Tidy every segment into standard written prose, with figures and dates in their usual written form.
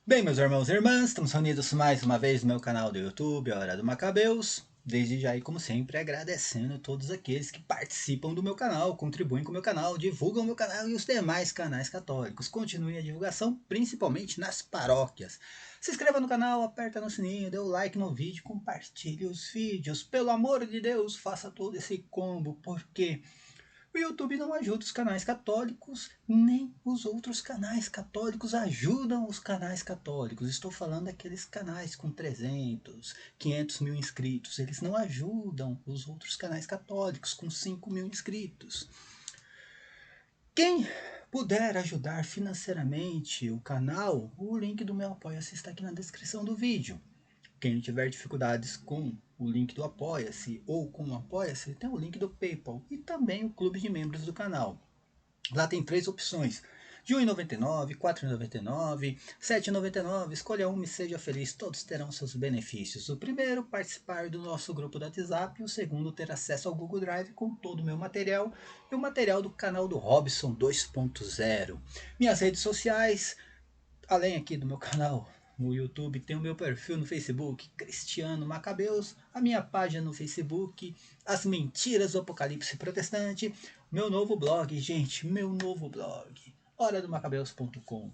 Bem, meus irmãos e irmãs, estamos reunidos mais uma vez no meu canal do YouTube, a Hora do Macabeus. Desde já e como sempre, agradecendo a todos aqueles que participam do meu canal, contribuem com o meu canal, divulgam o meu canal e os demais canais católicos. Continuem a divulgação, principalmente nas paróquias. Se inscreva no canal, aperta no sininho, dê o like no vídeo, compartilhe os vídeos. Pelo amor de Deus, faça todo esse combo, porque o YouTube não ajuda os canais católicos, nem os outros canais católicos ajudam os canais católicos. Estou falando daqueles canais com 300, 500 mil inscritos. Eles não ajudam os outros canais católicos com 5 mil inscritos. Quem puder ajudar financeiramente o canal, o link do meu Apoia-se está aqui na descrição do vídeo. Quem tiver dificuldades com o link do Apoia-se ou com o Apoia-se, tem o link do PayPal e também o clube de membros do canal. Lá tem três opções: de R$ 1,99, R$ 4,99, R$ 7,99. Escolha uma e seja feliz, todos terão seus benefícios. O primeiro, participar do nosso grupo do WhatsApp. O segundo, ter acesso ao Google Drive com todo o meu material e o material do canal do Robson 2.0. Minhas redes sociais, além aqui do meu canal no YouTube, tem o meu perfil no Facebook, Cristiano Macabeus, a minha página no Facebook, As Mentiras do Apocalipse Protestante, meu novo blog, gente, meu novo blog, horadomacabeus.com.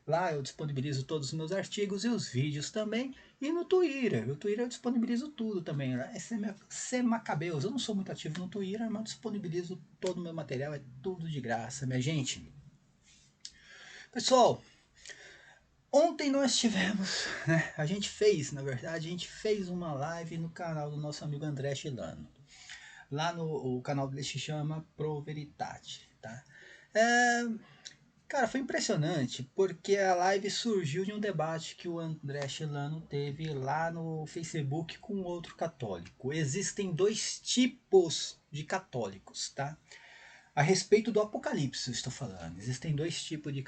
Lá eu disponibilizo todos os meus artigos e os vídeos também. E no Twitter. No Twitter eu disponibilizo tudo também. É ser Macabeus. Eu não sou muito ativo no Twitter, mas disponibilizo todo o meu material. É tudo de graça, minha gente. Pessoal, ontem nós tivemos, né, na verdade, a gente fez uma live no canal do nosso amigo André Chilano. Lá no o canal dele se chama Pro Veritate, tá? É, cara, foi impressionante porque a live surgiu de um debate que o André Chilano teve lá no Facebook com outro católico. Existem dois tipos de católicos, tá? A respeito do Apocalipse, estou falando. Existem dois tipos de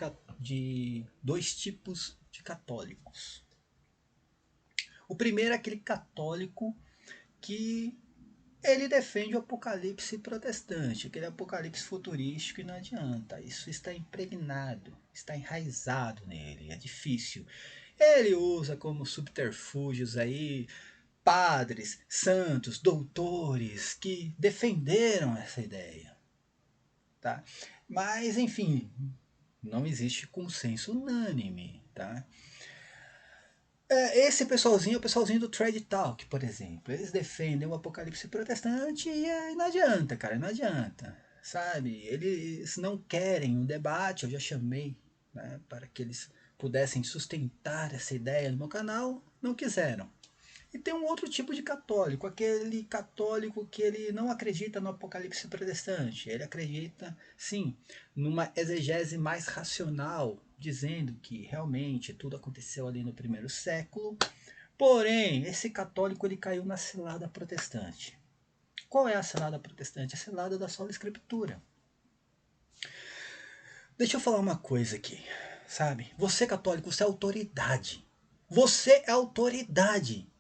católicos. O primeiro é aquele católico que ele defende o apocalipse protestante, aquele apocalipse futurístico, e não adianta. Isso está impregnado, está enraizado nele, é difícil. Ele usa como subterfúgios aí padres, santos, doutores que defenderam essa ideia, tá? Mas enfim, não existe consenso unânime, tá? Esse pessoalzinho é o pessoalzinho do Trade Talk, por exemplo. Eles defendem o apocalipse protestante e não adianta, cara, não adianta. Sabe? Eles não querem um debate, eu já chamei, né, para que eles pudessem sustentar essa ideia no meu canal, não quiseram. E tem um outro tipo de católico, aquele católico que ele não acredita no apocalipse protestante. Ele acredita, sim, numa exegese mais racional, dizendo que realmente tudo aconteceu ali no primeiro século. Porém, esse católico ele caiu na cilada protestante. Qual é a cilada protestante? A cilada da sola escritura. Deixa eu falar uma coisa aqui, sabe? Você católico, você é autoridade. Você é autoridade.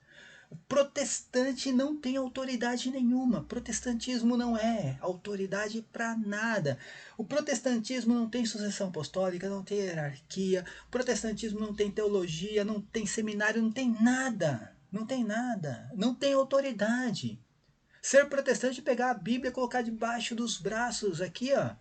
O protestante não tem autoridade nenhuma. Protestantismo não é autoridade para nada. O protestantismo não tem sucessão apostólica, não tem hierarquia. O protestantismo não tem teologia, não tem seminário, não tem nada. Não tem nada. Não tem autoridade. Ser protestante é pegar a Bíblia e colocar debaixo dos braços aqui, ó.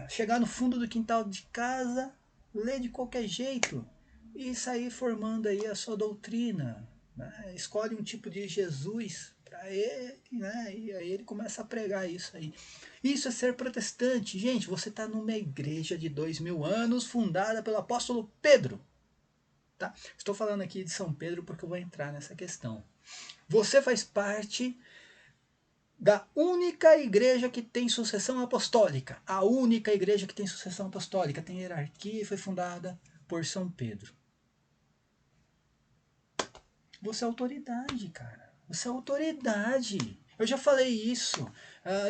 Chegar no fundo do quintal de casa, ler de qualquer jeito e sair formando aí a sua doutrina, né? Escolhe um tipo de Jesus para ele, né? E aí ele começa a pregar isso aí. Isso é ser protestante. Gente, você está numa igreja de 2000 anos fundada pelo apóstolo Pedro. Tá? Estou falando aqui de São Pedro porque eu vou entrar nessa questão. Você faz parte da única igreja que tem sucessão apostólica. A única igreja que tem sucessão apostólica, tem hierarquia e foi fundada por São Pedro. Você é autoridade, cara. Você é autoridade. Eu já falei isso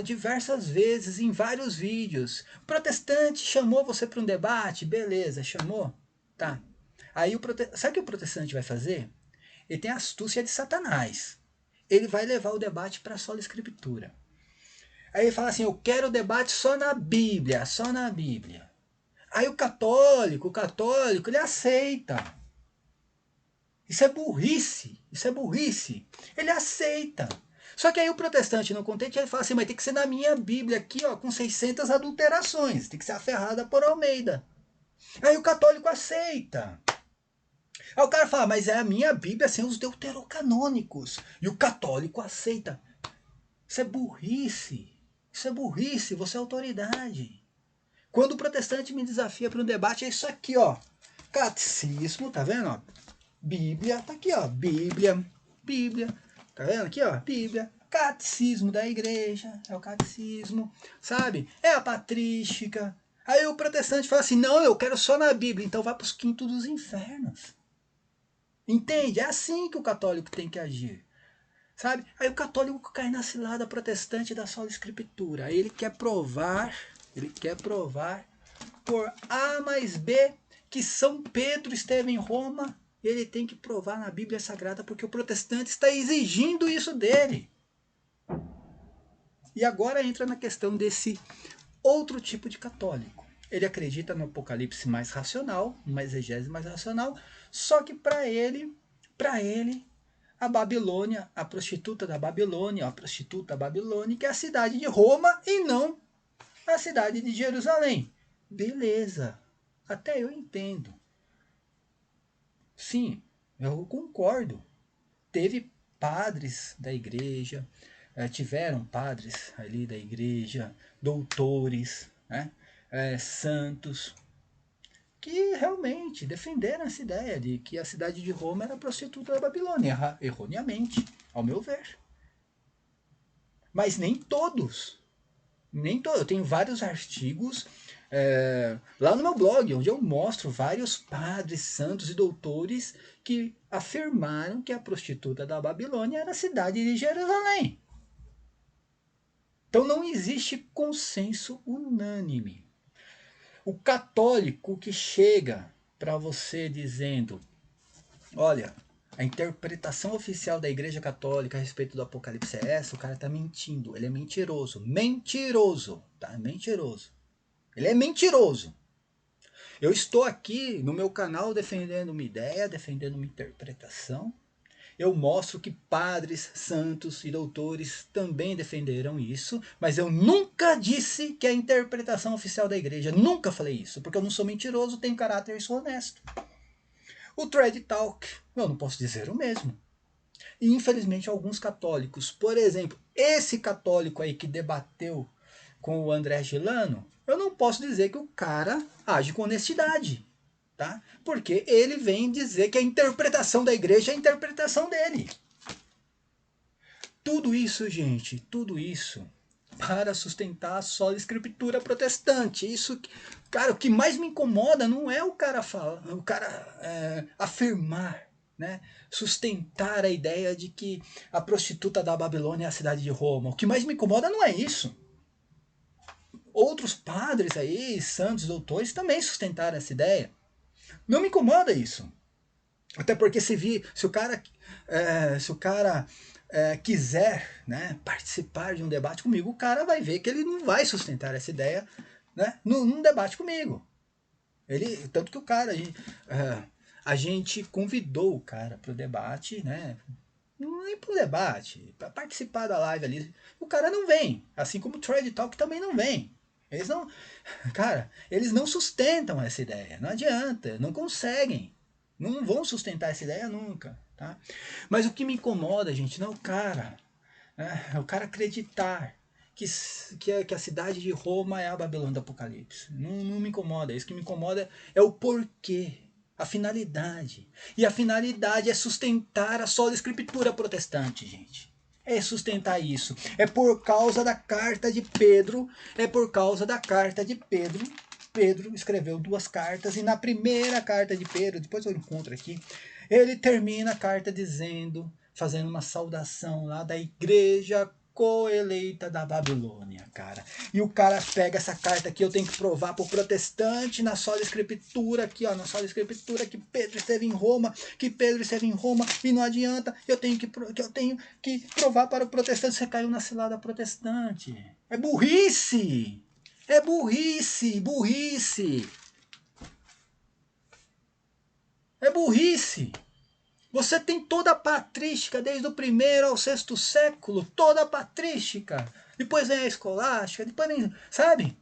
diversas vezes em vários vídeos. O protestante chamou você para um debate, beleza, chamou? Tá. Aí sabe o que o protestante vai fazer? Ele tem a astúcia de Satanás. Ele vai levar o debate para a sola escritura. Aí ele fala assim: eu quero debate só na Bíblia, só na Bíblia. Aí o católico, ele aceita. Isso é burrice, isso é burrice. Ele aceita. Só que aí o protestante não contente, ele fala assim, mas tem que ser na minha Bíblia aqui, ó, com 600 adulterações. Tem que ser aferrada por Almeida. Aí o católico aceita. Aí o cara fala, mas é a minha Bíblia sem os deuterocanônicos. E o católico aceita. Isso é burrice. Isso é burrice, você é autoridade. Quando o protestante me desafia para um debate, é isso aqui, ó. Catecismo, tá vendo? Ó? Bíblia, tá aqui, ó. Bíblia. Tá vendo aqui, ó? Bíblia. Catecismo da igreja. É o catecismo. Sabe? É a patrística. Aí o protestante fala assim, não, eu quero só na Bíblia. Então vai para os quintos dos infernos. Entende? É assim que o católico tem que agir. Sabe? Aí o católico cai na cilada protestante da sola escritura. Aí ele quer provar por A mais B que São Pedro esteve em Roma. Ele tem que provar na Bíblia Sagrada porque o protestante está exigindo isso dele. E agora entra na questão desse outro tipo de católico. Ele acredita no Apocalipse mais racional, uma exegese mais racional, só que para ele, a Babilônia, a prostituta da Babilônia, a prostituta babilônica é a cidade de Roma e não a cidade de Jerusalém. Beleza, até eu entendo. Sim, eu concordo. Teve padres da igreja, tiveram padres ali da igreja, doutores, né, santos, que realmente defenderam essa ideia de que a cidade de Roma era a prostituta da Babilônia, erroneamente, ao meu ver. Mas nem todos. Nem todos. Eu tenho vários artigos lá no meu blog, onde eu mostro vários padres, santos e doutores que afirmaram que a prostituta da Babilônia era a cidade de Jerusalém. Então não existe consenso unânime. O católico que chega para você dizendo, olha, a interpretação oficial da Igreja Católica a respeito do Apocalipse é essa, o cara está mentindo, ele é mentiroso. Mentiroso, tá? Mentiroso. Ele é mentiroso. Eu estou aqui no meu canal defendendo uma ideia, defendendo uma interpretação. Eu mostro que padres, santos e doutores também defenderam isso, mas eu nunca disse que é a interpretação oficial da igreja. Nunca falei isso, porque eu não sou mentiroso, tenho caráter e sou honesto. O Thread Talk, eu não posso dizer o mesmo. E infelizmente alguns católicos, por exemplo, esse católico aí que debateu com o André Gilano, eu não posso dizer que o cara age com honestidade, tá? Porque ele vem dizer que a interpretação da igreja é a interpretação dele. Tudo isso, gente, tudo isso para sustentar a sola escritura protestante. Isso, cara, o que mais me incomoda não é o cara falar, o cara afirmar, né, sustentar a ideia de que a prostituta da Babilônia é a cidade de Roma. O que mais me incomoda não é isso. Outros padres aí, santos, doutores, também sustentaram essa ideia. Não me incomoda isso. Até porque se o cara quiser, né, participar de um debate comigo, o cara vai ver que ele não vai sustentar essa ideia, né, num debate comigo. Tanto que o cara, a gente convidou o cara para o debate, né, nem para o debate, para participar da live ali. O cara não vem, assim como o Trade Talk também não vem. Eles não, cara, eles não sustentam essa ideia, não adianta, não conseguem. Não vão sustentar essa ideia nunca, tá? Mas o que me incomoda, gente, não é o cara. Né? É o cara acreditar que a cidade de Roma é a Babilônia do Apocalipse. Não me incomoda. Isso que me incomoda é o porquê, a finalidade. E a finalidade é sustentar a sola escritura protestante, gente. É sustentar isso. É por causa da carta de Pedro. É por causa da carta de Pedro. Pedro escreveu 2 cartas e na primeira carta de Pedro, depois eu encontro aqui, ele termina a carta dizendo, fazendo uma saudação lá da igreja coeleita da Babilônia, cara. E o cara pega essa carta aqui, eu tenho que provar pro protestante na sola escritura aqui, ó, na sola escritura que Pedro esteve em Roma, e não adianta, eu tenho que provar para o protestante, você caiu na cilada protestante. É burrice! É burrice, burrice. burrice. Você tem toda a patrística, desde o 1º ao 6º século, toda a patrística. Depois vem a escolástica, depois vem, sabe?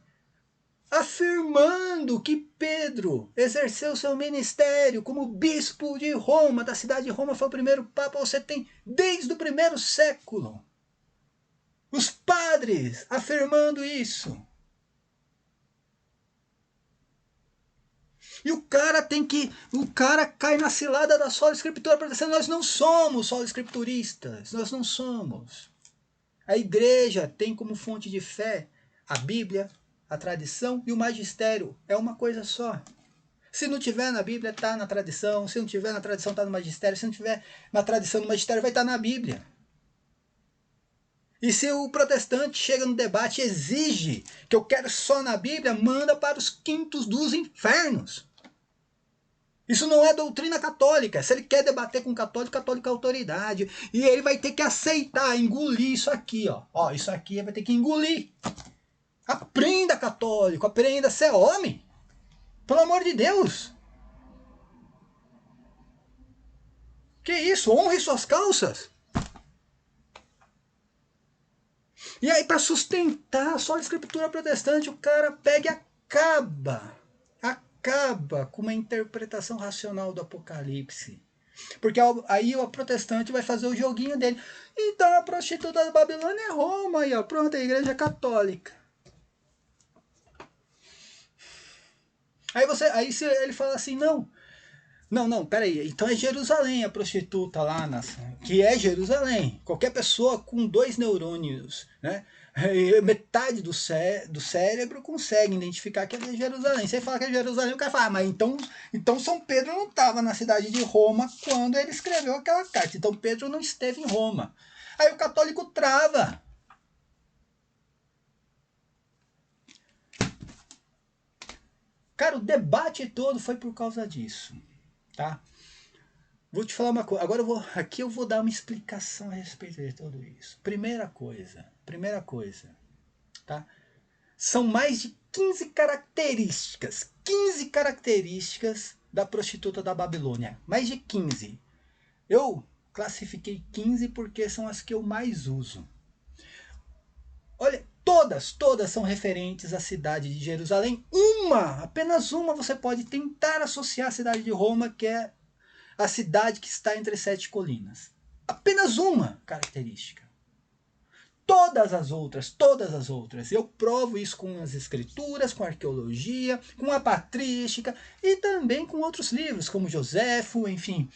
Afirmando que Pedro exerceu seu ministério como bispo de Roma, da cidade de Roma, foi o primeiro papa. Você tem desde o 1º século os padres afirmando isso. E o cara cai na cilada da sola escritura, porque nós não somos sola escrituristas, nós não somos. A igreja tem como fonte de fé a Bíblia, a tradição e o magistério. É uma coisa só. Se não tiver na Bíblia, está na tradição. Se não tiver na tradição, está no magistério. Se não tiver na tradição, no magistério, vai estar na Bíblia. E se o protestante chega no debate e exige que eu quero só na Bíblia, manda para os quintos dos infernos. Isso não é doutrina católica. Se ele quer debater com o católico, católico é autoridade. E ele vai ter que aceitar, engolir isso aqui. Ó, isso aqui ele vai ter que engolir. Aprenda, católico, aprenda a ser homem. Pelo amor de Deus. Que isso? Honre suas calças. E aí, para sustentar só a escritura protestante, o cara pega e acaba com uma interpretação racional do Apocalipse. Porque aí o protestante vai fazer o joguinho dele. Então a prostituta da Babilônia é Roma, aí, ó, pronto, a igreja católica. Aí se ele fala assim, não, peraí, então é Jerusalém a prostituta lá, que é Jerusalém. Qualquer pessoa com 2 neurônios, né, metade do cérebro consegue identificar que é Jerusalém. Você fala que é Jerusalém, o cara fala, mas então São Pedro não estava na cidade de Roma quando ele escreveu aquela carta. Então Pedro não esteve em Roma. Aí o católico trava. Cara, o debate todo foi por causa disso, tá? Vou te falar uma coisa. Agora aqui eu vou dar uma explicação a respeito de tudo isso. Primeira coisa, tá? São mais de 15 características da prostituta da Babilônia. Mais de 15. Eu classifiquei 15 porque são as que eu mais uso. Olha, todas são referentes à cidade de Jerusalém. Apenas uma você pode tentar associar à cidade de Roma, que é a cidade que está entre 7 colinas. Apenas uma característica. Todas as outras, eu provo isso com as escrituras, com a arqueologia, com a patrística e também com outros livros, como Joséfo, enfim,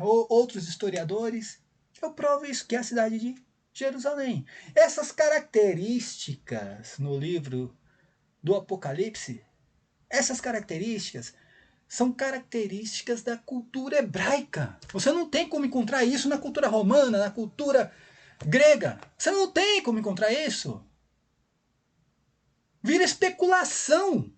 outros historiadores. Eu provo isso, que é a cidade de Jerusalém. Essas características no livro do Apocalipse, essas características são características da cultura hebraica. Você não tem como encontrar isso na cultura romana, na cultura grega. Você não tem como encontrar isso. Vira especulação.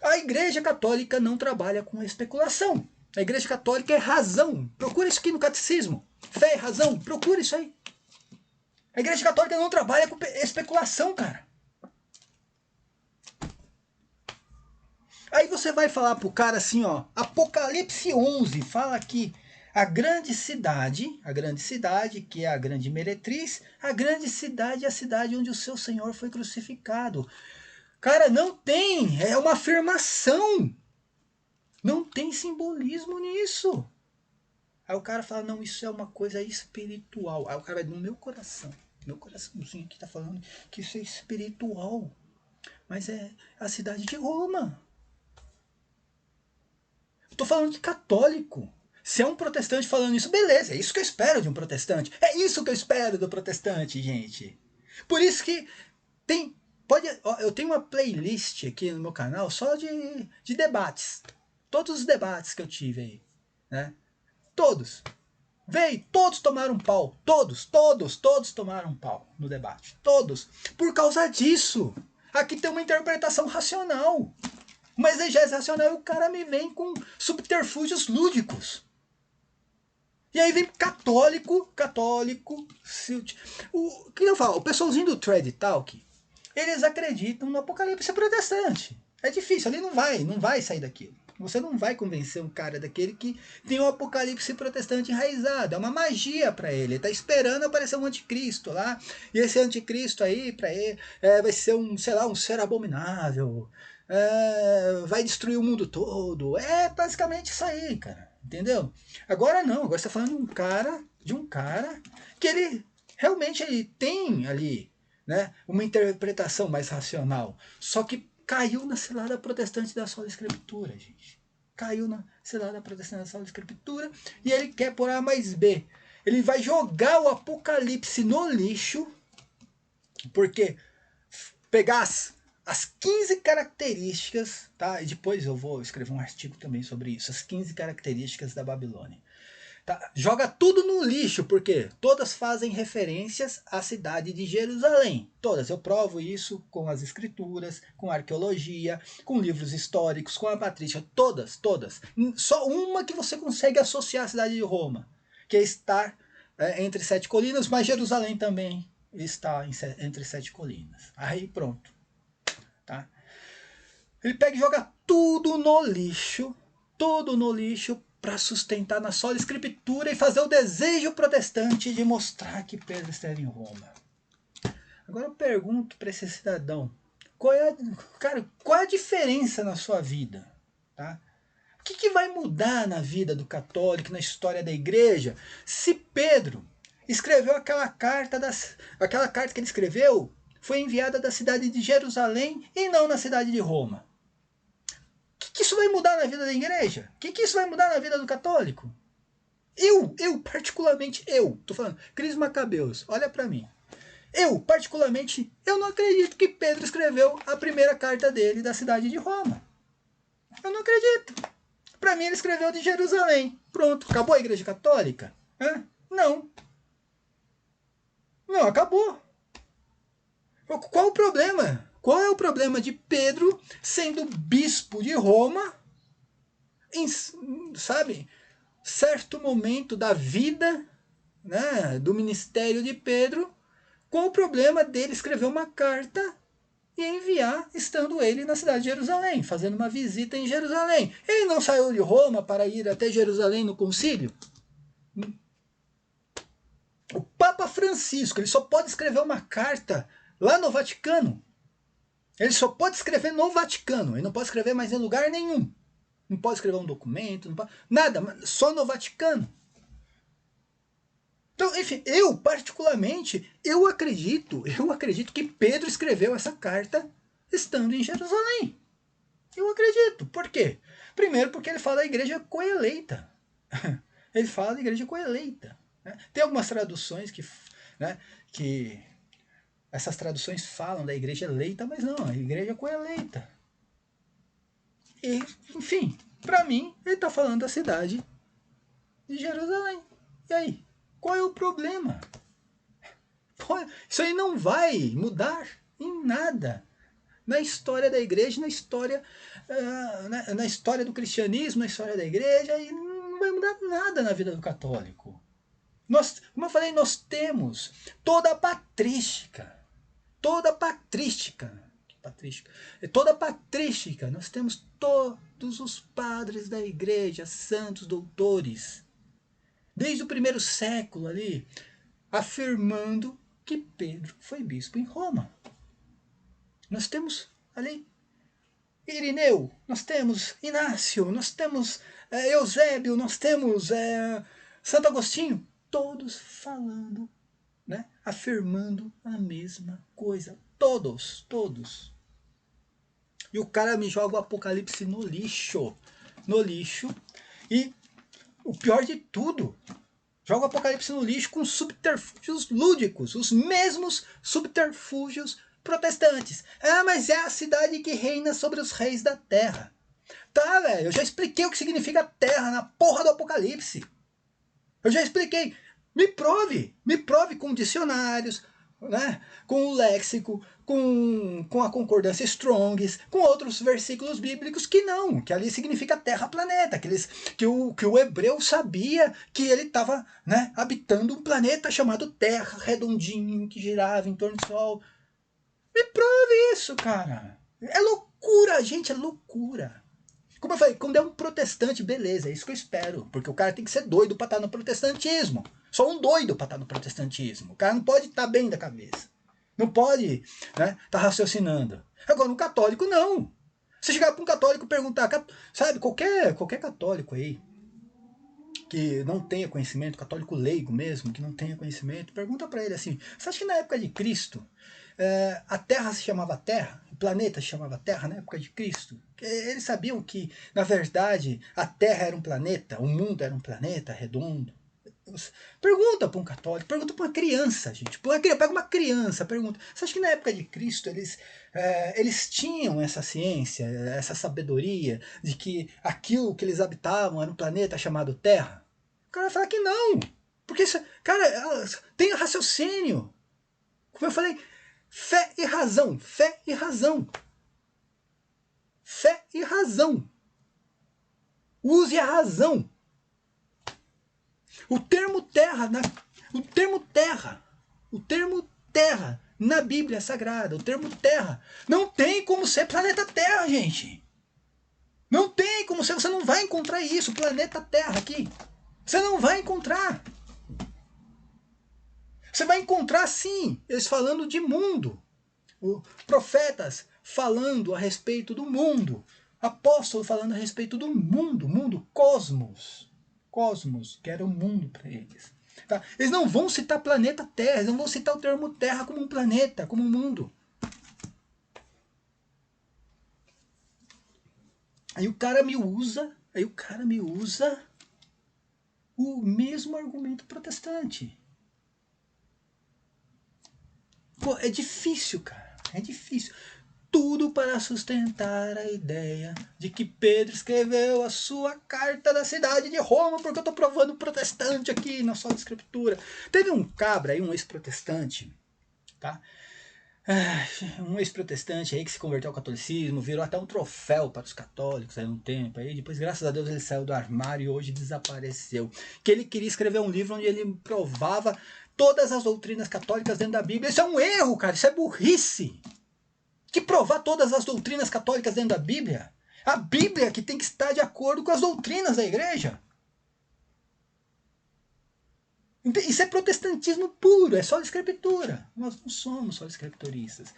A Igreja Católica não trabalha com especulação. A Igreja Católica é razão. Procura isso aqui no Catecismo. Fé e razão. Procura isso aí. A Igreja Católica não trabalha com especulação, cara. Aí você vai falar pro cara assim, ó, Apocalipse 11 fala que a grande cidade, que é a grande meretriz, a grande cidade é a cidade onde o seu Senhor foi crucificado. Cara, não tem, é uma afirmação. Não tem simbolismo nisso. Aí o cara fala, não, isso é uma coisa espiritual. Aí o cara vai no meu coraçãozinho aqui tá falando que isso é espiritual. Mas é a cidade de Roma. Estou falando de católico. Se é um protestante falando isso, beleza, é isso que eu espero de um protestante. É isso que eu espero do protestante, gente. Por isso que eu tenho uma playlist aqui no meu canal só de debates. Todos os debates que eu tive aí, né? Todos. Todos tomaram pau. Todos tomaram pau no debate. Todos. Por causa disso. Aqui tem uma interpretação racional. Uma exegese racional e o cara me vem com subterfúgios lúdicos. E aí vem católico. O que eu falo? O pessoalzinho do Thread Talk, eles acreditam no Apocalipse protestante. É difícil, ele não vai sair daquilo. Você não vai convencer um cara daquele que tem um apocalipse protestante enraizado. É uma magia para ele. Ele tá esperando aparecer um anticristo lá. E esse anticristo aí, para ele, vai ser um, sei lá, um ser abominável. Vai destruir o mundo todo. É basicamente isso aí, cara. Entendeu? Agora não. Agora você tá falando de um cara que ele realmente ele tem ali, né, uma interpretação mais racional. Só que caiu na cilada protestante da sola escritura, gente. Caiu na cilada protestante da sola escritura e ele quer por A mais B. Ele vai jogar o Apocalipse no lixo, porque pegar as 15 características, tá? E depois eu vou escrever um artigo também sobre isso, as 15 características da Babilônia. Tá? Joga tudo no lixo, porque todas fazem referências à cidade de Jerusalém. Todas. Eu provo isso com as escrituras, com a arqueologia, com livros históricos, com a patrícia. Todas, todas. Só uma que você consegue associar à cidade de Roma, que é estar entre 7 colinas, mas Jerusalém também está entre 7 colinas. Aí pronto. Tá? Ele pega e joga tudo no lixo, para sustentar na sola escritura e fazer o desejo protestante de mostrar que Pedro esteve em Roma. Agora eu pergunto para esse cidadão, qual é a diferença na sua vida? Tá? O que vai mudar na vida do católico, na história da igreja, se Pedro escreveu aquela carta que ele escreveu foi enviada da cidade de Jerusalém e não na cidade de Roma? O que isso vai mudar na vida da igreja? O que isso vai mudar na vida do católico? Particularmente, tô falando, Cris Macabeus, olha para mim. Particularmente, eu não acredito que Pedro escreveu a primeira carta dele da cidade de Roma. Eu não acredito. Para mim, ele escreveu de Jerusalém. Pronto, acabou a igreja católica? Não. Não, acabou. Qual o problema? Qual é o problema de Pedro sendo bispo de Roma, sabe, certo momento da vida, né, do ministério de Pedro, qual o problema dele escrever uma carta e enviar, estando ele na cidade de Jerusalém, fazendo uma visita em Jerusalém? Ele não saiu de Roma para ir até Jerusalém no concílio? O Papa Francisco, ele só pode escrever uma carta lá no Vaticano. Ele só pode escrever no Vaticano, ele não pode escrever mais em lugar nenhum. Não pode escrever um documento, não pode, nada, só no Vaticano. Então, enfim, particularmente, eu acredito que Pedro escreveu essa carta estando em Jerusalém. Eu acredito. Por quê? Primeiro porque ele fala da igreja coeleita. Ele fala da igreja coeleita. Né? Tem algumas traduções que essas traduções falam da igreja eleita, mas não, a igreja coeleita. E, enfim, para mim, ele está falando da cidade de Jerusalém. E aí? Qual é o problema? Isso aí não vai mudar em nada na história da igreja, na história do cristianismo, na história da igreja, e não vai mudar nada na vida do católico. Como eu falei, nós temos toda a patrística, nós temos todos os padres da igreja, santos doutores, desde o primeiro século ali, afirmando que Pedro foi bispo em Roma. Nós temos ali Irineu, nós temos Inácio, nós temos Eusébio, nós temos Santo Agostinho, todos falando, né, afirmando a mesma coisa. Todos. E o cara me joga o Apocalipse no lixo. E o pior de tudo, joga o Apocalipse no lixo com subterfúgios lúdicos, os mesmos subterfúgios protestantes. Mas é a cidade que reina sobre os reis da terra. Tá, velho, eu já expliquei o que significa terra na porra do Apocalipse. Eu já expliquei. Me prove com dicionários, né, com o léxico, com a concordância Strongs, com outros versículos bíblicos que ali significa terra, planeta, que o hebreu sabia que ele estava, né, habitando um planeta chamado Terra, redondinho, que girava em torno do Sol. Me prove isso, cara. loucura, gente, é loucura. Como eu falei, quando é um protestante, beleza, é isso que eu espero. Porque o cara tem que ser doido pra estar no protestantismo. Só um doido pra estar no protestantismo. O cara não pode estar bem da cabeça. Não pode, né, tá raciocinando. Agora, um católico, não. Você chegar pra um católico e perguntar, sabe, qualquer católico aí, que não tenha conhecimento, católico leigo mesmo, que não tenha conhecimento, pergunta para ele assim, você acha que na época de Cristo a Terra se chamava Terra? O planeta se chamava Terra na época de Cristo? Eles sabiam que, na verdade, a Terra era um planeta, o mundo era um planeta redondo? Pergunta para um católico, pergunta para uma criança, gente. Pega uma criança, pergunta. Você acha que na época de Cristo eles tinham essa ciência, essa sabedoria de que aquilo que eles habitavam era um planeta chamado Terra? O cara vai falar que não. Porque, cara, tem raciocínio. Como eu falei, fé e razão. Fé e razão. Fé e razão. Use a razão. O termo terra, o termo terra na Bíblia Sagrada, o termo terra, não tem como ser planeta Terra, gente. Não tem como ser, você não vai encontrar isso, planeta Terra aqui. Você não vai encontrar. Você vai encontrar sim, eles falando de mundo. Profetas falando a respeito do mundo. Apóstolo falando a respeito do mundo, cosmos. Cosmos, que era o mundo para eles. Tá? Eles não vão citar planeta Terra, eles não vão citar o termo Terra como um planeta, como um mundo. Aí o cara me usa o mesmo argumento protestante. Pô, é difícil, cara. É difícil. Tudo para sustentar a ideia de que Pedro escreveu a sua carta da cidade de Roma, porque eu estou provando protestante aqui na sua escritura. Teve um cabra aí, um ex-protestante, tá? Um ex-protestante aí que se converteu ao catolicismo, virou até um troféu para os católicos aí um tempo aí, depois graças a Deus ele saiu do armário e hoje desapareceu. Que ele queria escrever um livro onde ele provava todas as doutrinas católicas dentro da Bíblia. Isso é um erro, cara, isso é burrice. Que provar todas as doutrinas católicas dentro da Bíblia? A Bíblia que tem que estar de acordo com as doutrinas da igreja. Isso é protestantismo puro, é só escritura. Nós não somos só escrituristas.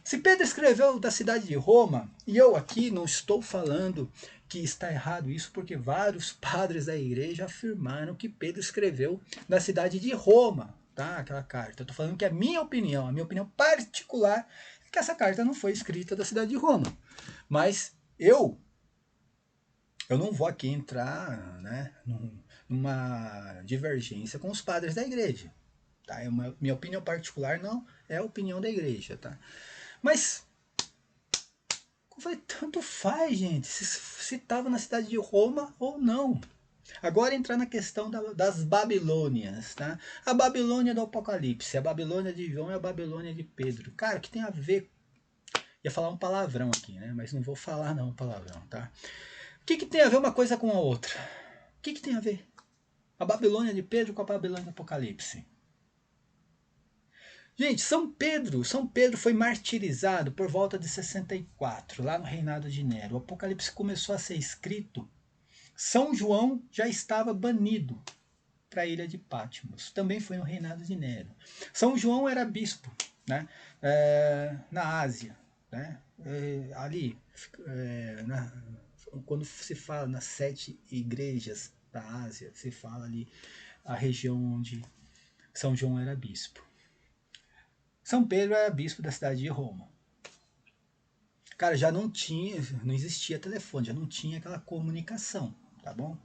Se Pedro escreveu da cidade de Roma, e eu aqui não estou falando que está errado isso, porque vários padres da igreja afirmaram que Pedro escreveu da cidade de Roma, tá? Aquela carta. Eu estou falando que a minha opinião particular, é que essa carta não foi escrita da cidade de Roma. Mas eu não vou aqui entrar, né, numa divergência com os padres da igreja. Tá? Minha opinião particular não é a opinião da igreja. Tá? Mas, como eu falei, tanto faz, gente, se estava na cidade de Roma ou não. Agora entrar na questão das Babilônias. Tá? A Babilônia do Apocalipse, a Babilônia de João e a Babilônia de Pedro. Cara, o que tem a ver? Ia falar um palavrão aqui, né? Mas não vou falar não palavrão, tá? O que tem a ver uma coisa com a outra? O que tem a ver? A Babilônia de Pedro com a Babilônia do Apocalipse. Gente, São Pedro foi martirizado por volta de 64, lá no reinado de Nero. O Apocalipse começou a ser escrito. São João já estava banido para a ilha de Patmos. Também foi no reinado de Nero. São João era bispo, né? Na Ásia, né? Ali, quando se fala nas 7 igrejas da Ásia, se fala ali a região onde São João era bispo. São Pedro era bispo da cidade de Roma. Cara, já não existia telefone, já não tinha aquela comunicação, tá bom?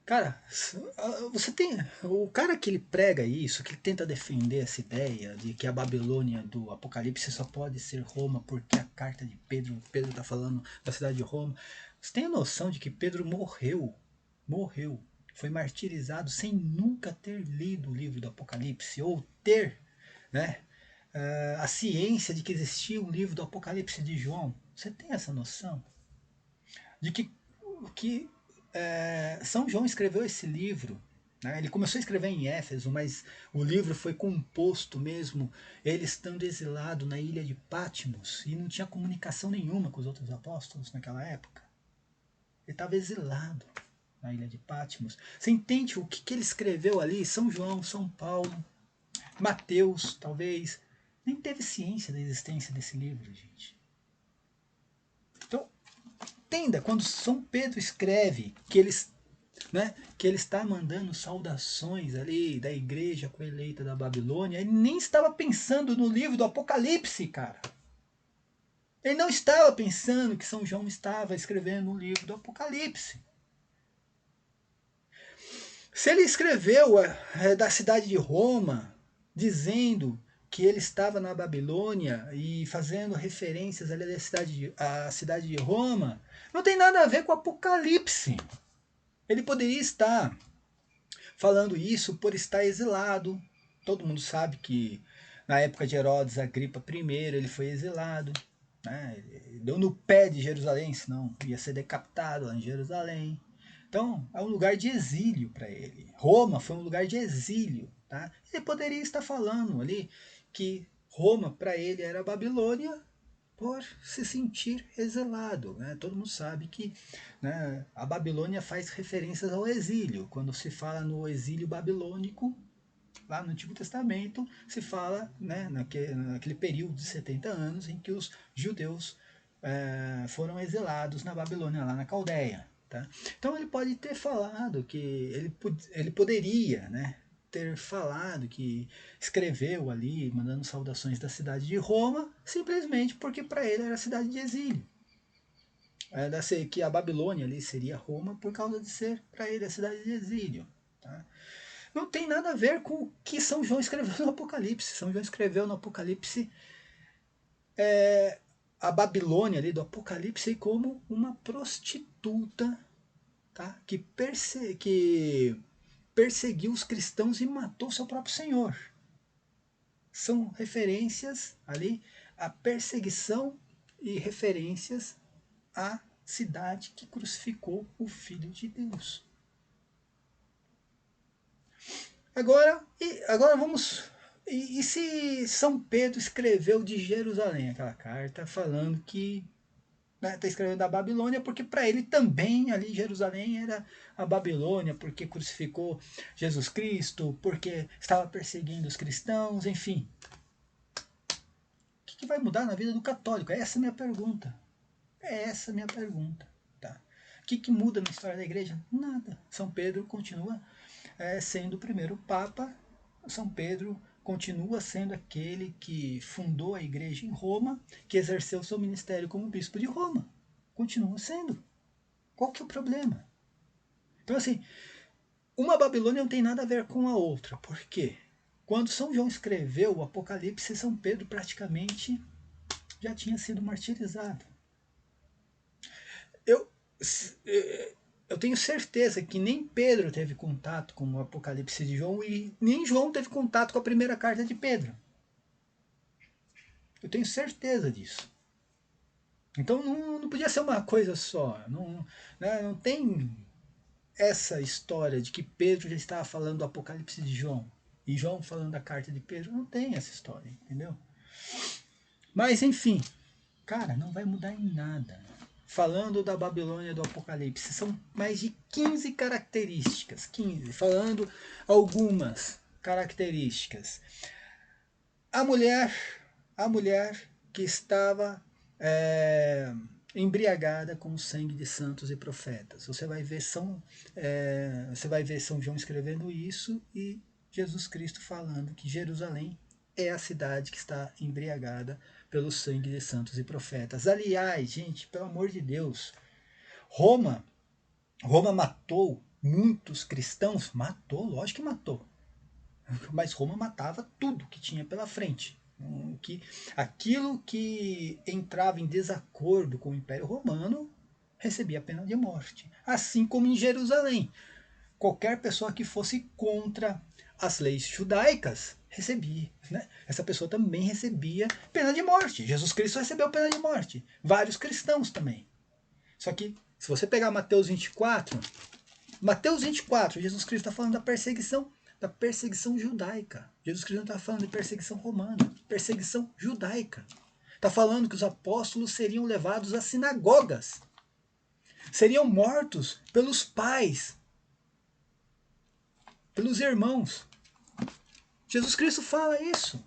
Cara, você tem. O cara que ele prega isso, que ele tenta defender essa ideia de que a Babilônia do Apocalipse só pode ser Roma porque a carta de Pedro está falando da cidade de Roma. Você tem a noção de que Pedro morreu? Morreu. Foi martirizado sem nunca ter lido o livro do Apocalipse ou ter, né, a ciência de que existia um livro do Apocalipse de João. Você tem essa noção? De que São João escreveu esse livro né? Ele começou a escrever em Éfeso, mas o livro foi composto mesmo ele estando exilado na ilha de Patmos e não tinha comunicação nenhuma com os outros apóstolos naquela época. Ele estava exilado na ilha de Patmos. Você entende o que ele escreveu ali? São João, São Paulo, Mateus, talvez, nem teve ciência da existência desse livro, gente. Então, entenda, quando São Pedro escreve que ele está mandando saudações ali da igreja coeleita da Babilônia, ele nem estava pensando no livro do Apocalipse, cara. Ele não estava pensando que São João estava escrevendo um livro do Apocalipse. Se ele escreveu da cidade de Roma, dizendo que ele estava na Babilônia e fazendo referências ali à cidade de Roma, não tem nada a ver com o Apocalipse. Ele poderia estar falando isso por estar exilado. Todo mundo sabe que na época de Herodes Agripa I ele foi exilado. Né? Ele deu no pé de Jerusalém, senão ia ser decapitado lá em Jerusalém. Então, é um lugar de exílio para ele. Roma foi um lugar de exílio. Tá? Ele poderia estar falando ali que Roma para ele era Babilônia por se sentir exilado. Né? Todo mundo sabe que, né, a Babilônia faz referências ao exílio. Quando se fala no exílio babilônico, lá no Antigo Testamento, se fala, né, naquele período de 70 anos em que os judeus foram exilados na Babilônia, lá na Caldeia. Tá? Então ele pode ter falado que ele poderia, né, ter falado que escreveu ali, mandando saudações da cidade de Roma, simplesmente porque para ele era cidade de exílio. Que a Babilônia ali seria Roma por causa de ser para ele a cidade de exílio. Tá? Não tem nada a ver com o que São João escreveu no Apocalipse. São João escreveu no Apocalipse a Babilônia ali do Apocalipse como uma prostituta, tá? que perseguiu os cristãos e matou seu próprio Senhor. São referências ali à perseguição e referências à cidade que crucificou o Filho de Deus. Agora vamos. E se São Pedro escreveu de Jerusalém aquela carta falando que está escrevendo da Babilônia, porque para ele também ali Jerusalém era a Babilônia, porque crucificou Jesus Cristo, porque estava perseguindo os cristãos, enfim. O que vai mudar na vida do católico? Essa é a minha pergunta. É essa a minha pergunta. Tá? O que muda na história da igreja? Nada. São Pedro continua sendo o primeiro Papa. São Pedro continua sendo aquele que fundou a igreja em Roma, que exerceu seu ministério como bispo de Roma. Continua sendo. Qual que é o problema? Então, assim, uma Babilônia não tem nada a ver com a outra. Por quê? Quando São João escreveu o Apocalipse, São Pedro praticamente já tinha sido martirizado. Eu tenho certeza que nem Pedro teve contato com o Apocalipse de João e nem João teve contato com a primeira carta de Pedro. Eu tenho certeza disso. Então não podia ser uma coisa só. Não tem essa história de que Pedro já estava falando do Apocalipse de João e João falando da carta de Pedro. Não tem essa história, entendeu? Mas enfim, cara, não vai mudar em nada. Falando da Babilônia do Apocalipse, são mais de 15 características. 15, falando algumas características. A mulher que estava embriagada com o sangue de santos e profetas. Você vai ver São João escrevendo isso e Jesus Cristo falando que Jerusalém é a cidade que está embriagada pelo sangue de santos e profetas. Aliás, gente, pelo amor de Deus, Roma matou muitos cristãos? Matou, lógico que matou. Mas Roma matava tudo que tinha pela frente. Aquilo que entrava em desacordo com o Império Romano recebia a pena de morte. Assim como em Jerusalém. Qualquer pessoa que fosse contra as leis judaicas recebia. Né? Essa pessoa também recebia pena de morte. Jesus Cristo recebeu pena de morte. Vários cristãos também. Só que, se você pegar Mateus 24, Mateus 24, Jesus Cristo está falando da perseguição judaica. Jesus Cristo não está falando de perseguição romana, perseguição judaica. Está falando que os apóstolos seriam levados às sinagogas, seriam mortos pelos pais, pelos irmãos. Jesus Cristo fala isso.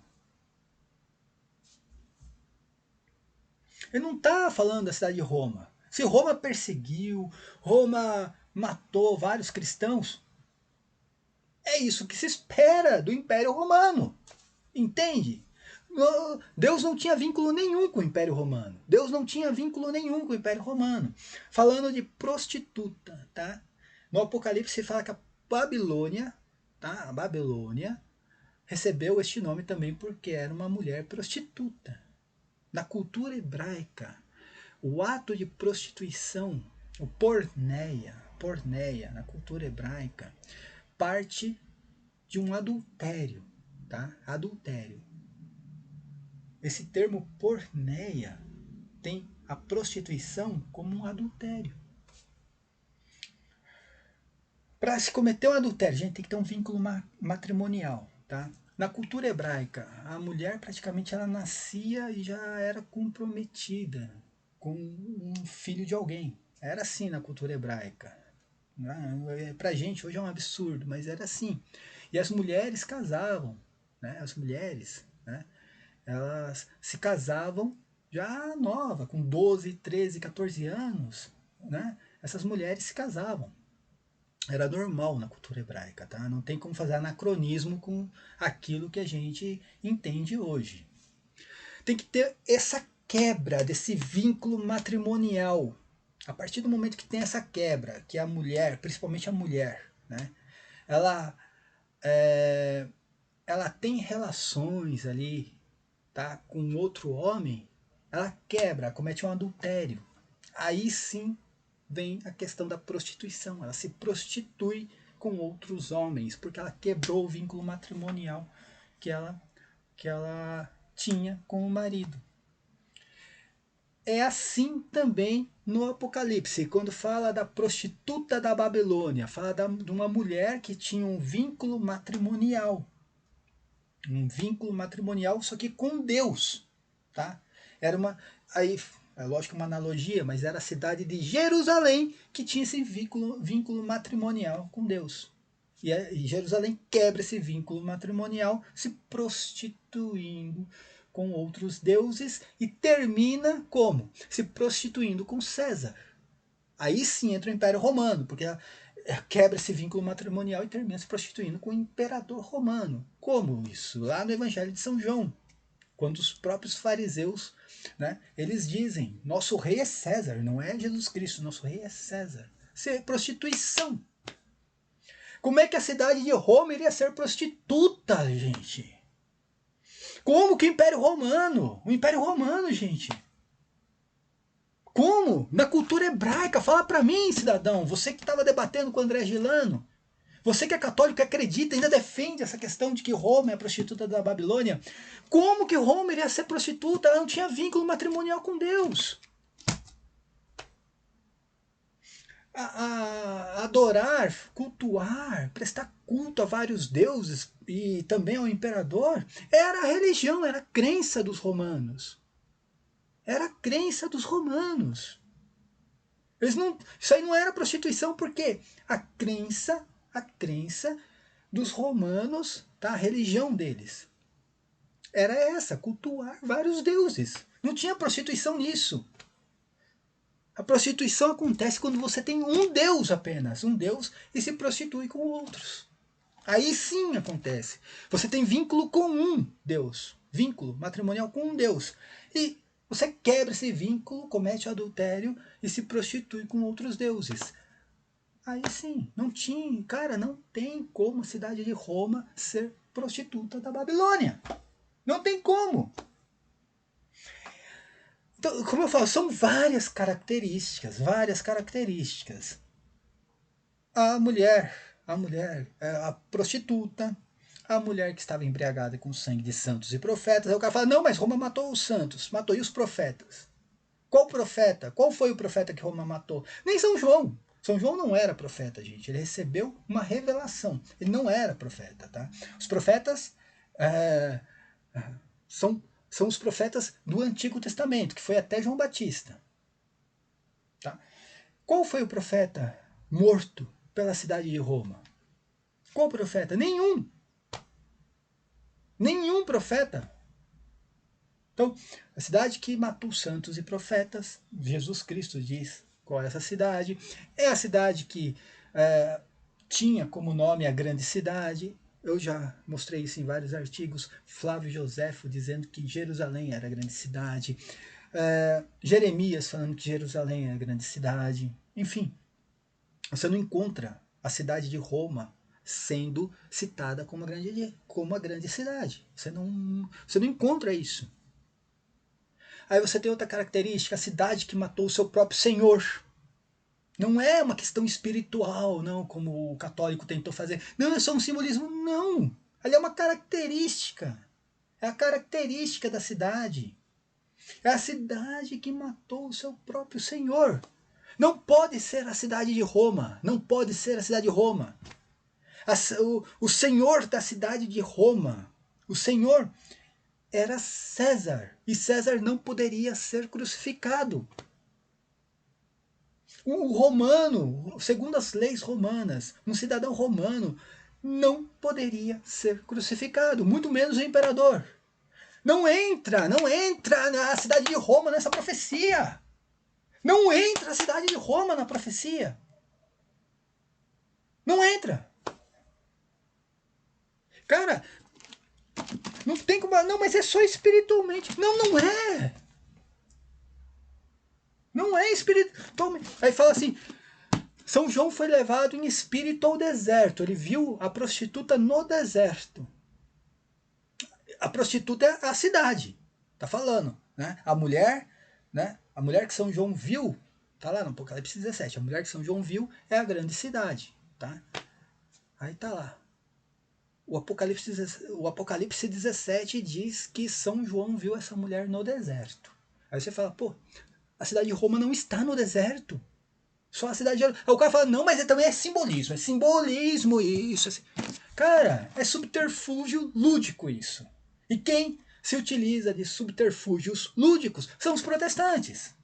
Ele não está falando da cidade de Roma. Se Roma perseguiu, Roma matou vários cristãos, é isso que se espera do Império Romano. Entende? Deus não tinha vínculo nenhum com o Império Romano. Deus não tinha vínculo nenhum com o Império Romano. Falando de prostituta, tá? No Apocalipse fala que a Babilônia, tá? A Babilônia recebeu este nome também porque era uma mulher prostituta. Na cultura hebraica, o ato de prostituição, o porneia, na cultura hebraica, parte de um adultério, tá? Adultério. Esse termo porneia tem a prostituição como um adultério. Para se cometer um adultério, a gente tem que ter um vínculo matrimonial, tá? Na cultura hebraica, a mulher praticamente ela nascia e já era comprometida com um filho de alguém. Era assim na cultura hebraica. Pra gente hoje é um absurdo, mas era assim. E as mulheres casavam, né? As mulheres, né? Elas se casavam já nova, com 12, 13, 14 anos, né? Essas mulheres se casavam. Era normal na cultura hebraica, tá? Não tem como fazer anacronismo com aquilo que a gente entende hoje. Tem que ter essa quebra desse vínculo matrimonial. A partir do momento que tem essa quebra, que a mulher, principalmente a mulher, né? Ela, ela tem relações ali, tá? Com outro homem, ela quebra, comete um adultério. Aí sim vem a questão da prostituição. Ela se prostitui com outros homens, porque ela quebrou o vínculo matrimonial que ela tinha com o marido. É assim também no Apocalipse, quando fala da prostituta da Babilônia, fala de uma mulher que tinha um vínculo matrimonial. Um vínculo matrimonial, só que com Deus. Tá? Era uma. Aí, é lógico uma analogia, mas era a cidade de Jerusalém que tinha esse vínculo matrimonial com Deus. E Jerusalém quebra esse vínculo matrimonial se prostituindo com outros deuses e termina como? Se prostituindo com César. Aí sim entra o Império Romano, porque quebra esse vínculo matrimonial e termina se prostituindo com o imperador romano. Como isso? Lá no Evangelho de São João, quando os próprios fariseus, né, eles dizem, nosso rei é César, não é Jesus Cristo, nosso rei é César. Isso é prostituição. Como é que a cidade de Roma iria ser prostituta, gente? Como que o Império Romano? O Império Romano, gente. Como? Na cultura hebraica. Fala para mim, cidadão. Você que estava debatendo com o André Gilano. Você que é católico e acredita, ainda defende essa questão de que Roma é a prostituta da Babilônia. Como que Roma iria ser prostituta? Ela não tinha vínculo matrimonial com Deus. Adorar, cultuar, prestar culto a vários deuses e também ao imperador era a religião, era a crença dos romanos. Era a crença dos romanos. Isso aí não era prostituição porque a crença dos romanos, tá? A religião deles era essa, cultuar vários deuses. Não tinha prostituição nisso. A prostituição acontece quando você tem um Deus apenas, um Deus, e se prostitui com outros. Aí sim acontece. Você tem vínculo com um Deus, vínculo matrimonial com um Deus. E você quebra esse vínculo, comete adultério e se prostitui com outros deuses. Aí sim, não tem como a cidade de Roma ser prostituta da Babilônia. Não tem como. Então, como eu falo, são várias características. A mulher, a prostituta, a mulher que estava embriagada com sangue de santos e profetas. Aí o cara fala, não, mas Roma matou os santos, matou e os profetas? Qual profeta? Qual foi o profeta que Roma matou? Nem São João. São João não era profeta, gente. Ele recebeu uma revelação. Ele não era profeta, tá? Os profetas são, são os profetas do Antigo Testamento, que foi até João Batista. Tá? Qual foi o profeta morto pela cidade de Roma? Qual profeta? Nenhum. Nenhum profeta. Então, a cidade que matou santos e profetas, Jesus Cristo diz qual é essa cidade. É a cidade que tinha como nome a grande cidade. Eu já mostrei isso em vários artigos. Flávio Joséfo dizendo que Jerusalém era a grande cidade. Jeremias falando que Jerusalém é a grande cidade. Enfim, você não encontra a cidade de Roma sendo citada como a grande cidade. Você não encontra isso. Aí você tem outra característica, a cidade que matou o seu próprio Senhor. Não é uma questão espiritual, não, como o católico tentou fazer. Não, é só um simbolismo. Não. Ali é uma característica. É a característica da cidade. É a cidade que matou o seu próprio Senhor. Não pode ser a cidade de Roma. Não pode ser a cidade de Roma. O Senhor da cidade de Roma. O Senhor era César. E César não poderia ser crucificado. O romano, segundo as leis romanas, um cidadão romano não poderia ser crucificado, muito menos o imperador. Não entra na cidade de Roma nessa profecia. Não entra a cidade de Roma na profecia. Não entra. Cara, não tem como. Não, mas é só espiritualmente. Não, não é. Não é espiritualmente. Aí fala assim: São João foi levado em espírito ao deserto. Ele viu a prostituta no deserto. A prostituta é a cidade. Tá falando, né? A mulher que São João viu, tá lá no Apocalipse 17. A mulher que São João viu é a grande cidade, tá? Aí tá lá. O Apocalipse 17 diz que São João viu essa mulher no deserto. Aí você fala, pô, a cidade de Roma não está no deserto. Só a cidade de... Aí o cara fala, não, mas também é simbolismo isso. Assim. Cara, é subterfúgio lúdico isso. E quem se utiliza de subterfúgios lúdicos são os protestantes.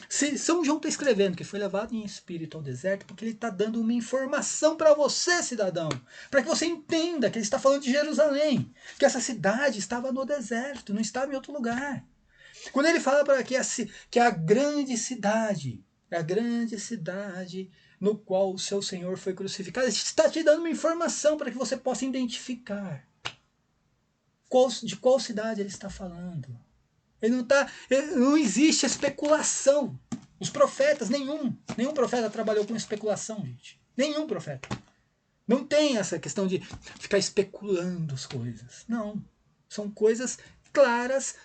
Se São João está escrevendo que foi levado em espírito ao deserto, porque ele está dando uma informação para você, cidadão, para que você entenda que ele está falando de Jerusalém, que essa cidade estava no deserto, não estava em outro lugar. Quando ele fala para que a grande cidade, no qual o seu Senhor foi crucificado, ele está te dando uma informação para que você possa identificar de qual cidade ele está falando. Não existe especulação. Os profetas, nenhum profeta trabalhou com especulação, gente. Nenhum profeta. Não tem essa questão de ficar especulando as coisas. Não. São coisas claras,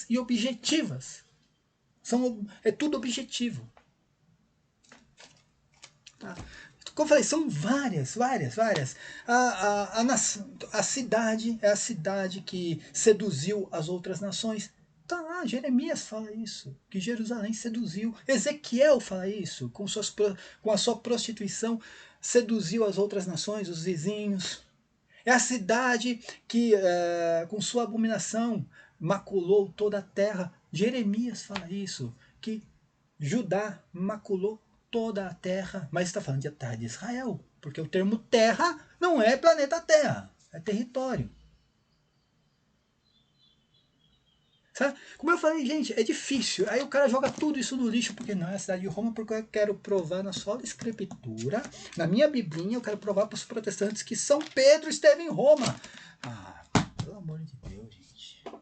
e objetivas. É tudo objetivo. Tá? Como eu falei, são várias. A cidade é a cidade que seduziu as outras nações. Tá lá, Jeremias fala isso, que Jerusalém seduziu. Ezequiel fala isso, com a sua prostituição, seduziu as outras nações, os vizinhos. É a cidade que, com sua abominação, maculou toda a terra. Jeremias fala isso, que Judá maculou toda a terra, mas está falando de terra de Israel, porque o termo terra não é planeta Terra, é território. Sabe? Como eu falei, gente, é difícil. Aí o cara joga tudo isso no lixo, porque não é a cidade de Roma, porque eu quero provar na sola escritura, na minha biblinha, eu quero provar para os protestantes que São Pedro esteve em Roma. Ah, pelo amor de Deus, gente. O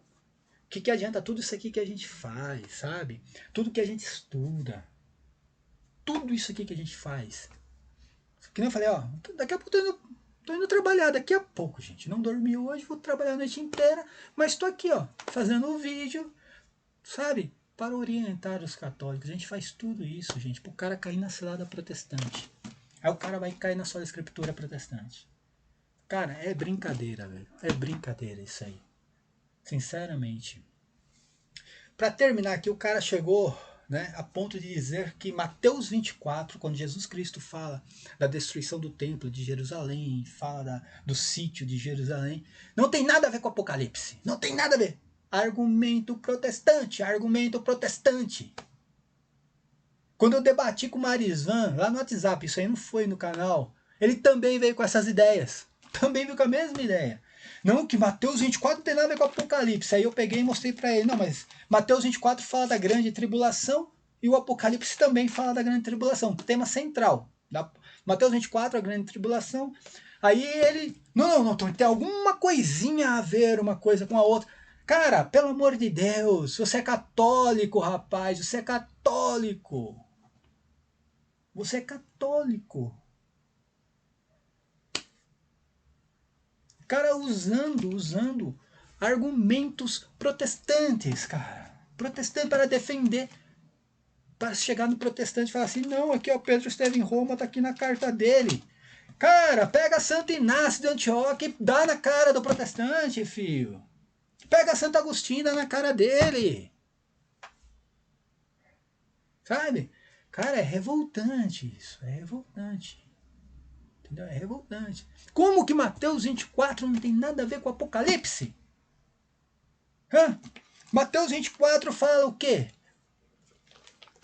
que adianta tudo isso aqui que a gente faz, sabe? Tudo que a gente estuda. Tudo isso aqui que a gente faz. Que nem eu falei, ó, daqui a pouco tô indo trabalhar, daqui a pouco, gente. Não dormi hoje, vou trabalhar a noite inteira, mas tô aqui, ó, fazendo um vídeo, sabe? Para orientar os católicos. A gente faz tudo isso, gente, pro cara cair na cilada protestante. Aí o cara vai cair na sua escritura protestante. Cara, é brincadeira, velho. É brincadeira isso aí. Sinceramente. Pra terminar aqui, o cara chegou né, a ponto de dizer que Mateus 24, quando Jesus Cristo fala da destruição do templo de Jerusalém, fala do sítio de Jerusalém, não tem nada a ver com Apocalipse, não tem nada a ver. Argumento protestante, argumento protestante. Quando eu debati com o Marisvan, lá no WhatsApp, isso aí não foi no canal, ele também veio com essas ideias, também veio com a mesma ideia. Não, que Mateus 24 não tem nada a ver com Apocalipse. Aí eu peguei e mostrei para ele. Não, mas Mateus 24 fala da grande tribulação e o Apocalipse também fala da grande tribulação. Tema central. Mateus 24, a grande tribulação. Aí ele... Não, tem alguma coisinha a ver uma coisa com a outra. Cara, pelo amor de Deus, você é católico, rapaz. Você é católico. Você é católico. Cara, usando argumentos protestantes, cara. Protestante para defender. Para chegar no protestante e falar assim, não, aqui ó, Pedro esteve em Roma, tá aqui na carta dele. Cara, pega Santo Inácio de Antioquia e dá na cara do protestante, filho. Pega Santo Agostinho e dá na cara dele. Sabe? Cara, é revoltante isso. É revoltante. Entendeu? É revoltante. Como que Mateus 24 não tem nada a ver com Apocalipse? Hã? Mateus 24 fala o quê?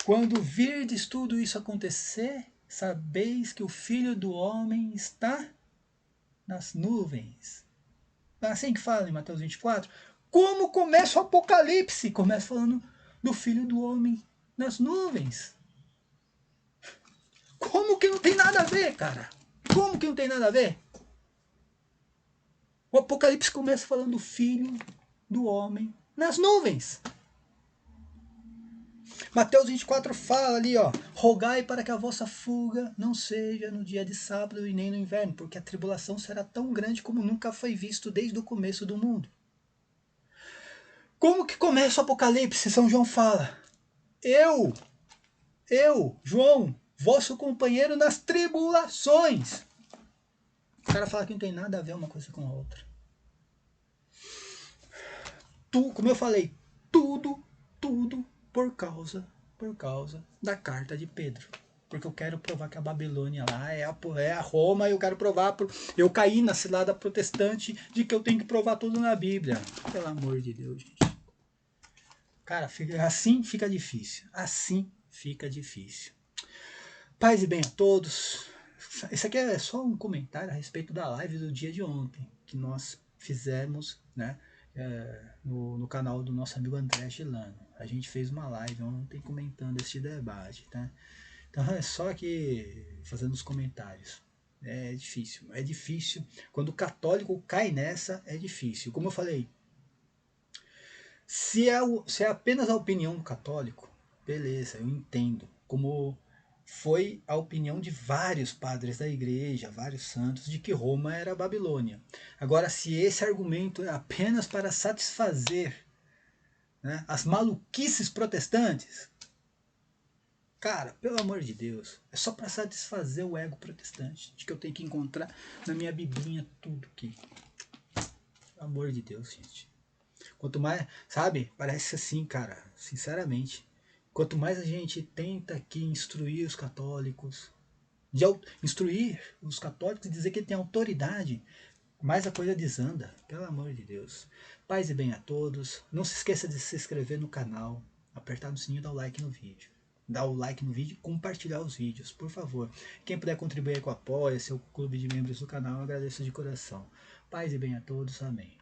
Quando virdes tudo isso acontecer, sabeis que o Filho do Homem está nas nuvens. É assim que fala em Mateus 24. Como começa o Apocalipse? Começa falando do Filho do Homem nas nuvens. Como que não tem nada a ver, cara? Como que não tem nada a ver? O Apocalipse começa falando do Filho do Homem nas nuvens. Mateus 24 fala ali, ó, rogai para que a vossa fuga não seja no dia de sábado e nem no inverno, porque a tribulação será tão grande como nunca foi visto desde o começo do mundo. Como que começa o Apocalipse? São João fala, eu, João, vosso companheiro nas tribulações. O cara fala que não tem nada a ver uma coisa com a outra. Como eu falei, tudo por causa da carta de Pedro. Porque eu quero provar que a Babilônia lá é a Roma, e eu quero provar, eu caí na cilada protestante de que eu tenho que provar tudo na Bíblia. Pelo amor de Deus, gente. Cara, assim fica difícil. Assim fica difícil. Paz e bem a todos. Esse aqui é só um comentário a respeito da live do dia de ontem, que nós fizemos, né? No canal do nosso amigo André Gilano. A gente fez uma live ontem comentando este debate, tá? Então é só aqui fazendo os comentários. É difícil. Quando o católico cai nessa, é difícil. Como eu falei, se é apenas a opinião do católico, beleza, eu entendo. Como foi a opinião de vários padres da igreja, vários santos, de que Roma era a Babilônia. Agora, se esse argumento é apenas para satisfazer, né, as maluquices protestantes, cara, pelo amor de Deus, é só para satisfazer o ego protestante, de que eu tenho que encontrar na minha biblinha tudo aqui. Pelo amor de Deus, gente. Quanto mais, sabe, parece assim, cara, sinceramente, quanto mais a gente tenta aqui instruir os católicos, instruir os católicos e dizer que ele tem autoridade, mais a coisa desanda, pelo amor de Deus. Paz e bem a todos. Não se esqueça de se inscrever no canal, apertar no sininho e dar o like no vídeo. Dar o like no vídeo e compartilhar os vídeos, por favor. Quem puder contribuir com o Apoia, seu clube de membros do canal, eu agradeço de coração. Paz e bem a todos, amém.